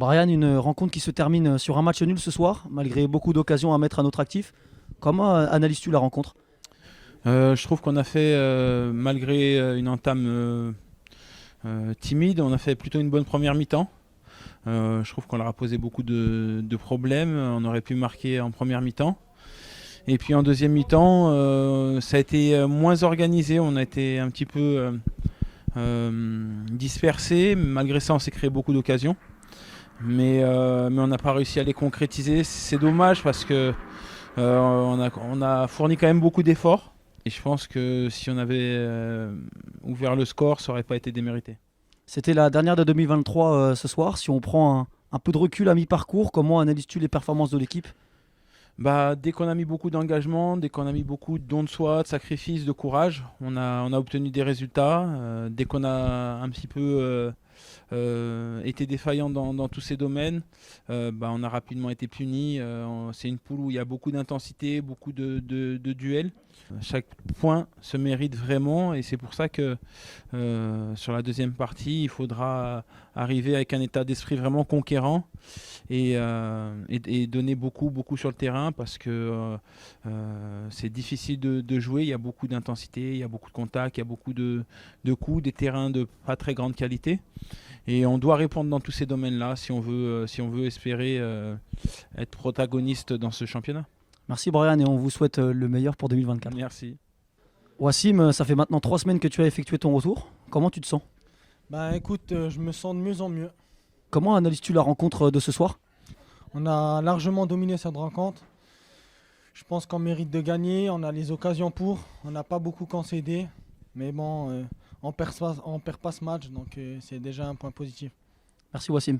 Brian, une rencontre qui se termine sur un match nul ce soir, malgré beaucoup d'occasions à mettre à notre actif. Comment analyses-tu la rencontre? Je trouve qu'on a fait, malgré une entame timide, on a fait plutôt une bonne première mi-temps. Je trouve qu'on leur a posé beaucoup de problèmes. On aurait pu marquer en première mi-temps. Et puis en deuxième mi-temps, ça a été moins organisé. On a été un petit peu dispersé. Malgré ça, on s'est créé beaucoup d'occasions. Mais on n'a pas réussi à les concrétiser. C'est dommage parce que on a fourni quand même beaucoup d'efforts. Et je pense que si on avait ouvert le score, ça n'aurait pas été démérité. C'était la dernière de 2023 ce soir. Si on prend un peu de recul à mi-parcours, comment analyses-tu les performances de l'équipe? Dès qu'on a mis beaucoup d'engagement, dès qu'on a mis beaucoup de dons de soi, de sacrifices, de courage, on a obtenu des résultats. Dès qu'on a un petit peu été défaillant dans tous ces domaines, on a rapidement été puni. C'est une poule où il y a beaucoup d'intensité, beaucoup de duels. Chaque point se mérite vraiment et c'est pour ça que sur la deuxième partie, il faudra arriver avec un état d'esprit vraiment conquérant et donner beaucoup sur le terrain parce que c'est difficile de jouer. Il y a beaucoup d'intensité, il y a beaucoup de contacts, il y a beaucoup de coups, des terrains de pas très grande qualité. Et on doit répondre dans tous ces domaines-là si on veut espérer être protagoniste dans ce championnat. Merci Brian et on vous souhaite le meilleur pour 2024. Merci. Wassim, ça fait maintenant 3 semaines que tu as effectué ton retour. Comment tu te sens? Écoute, je me sens de mieux en mieux. Comment analyses-tu la rencontre de ce soir? On a largement dominé cette rencontre. Je pense qu'on mérite de gagner, on a les occasions pour. On n'a pas beaucoup concédé. Mais bon, on perd pas ce match, donc c'est déjà un point positif. Merci Wassim.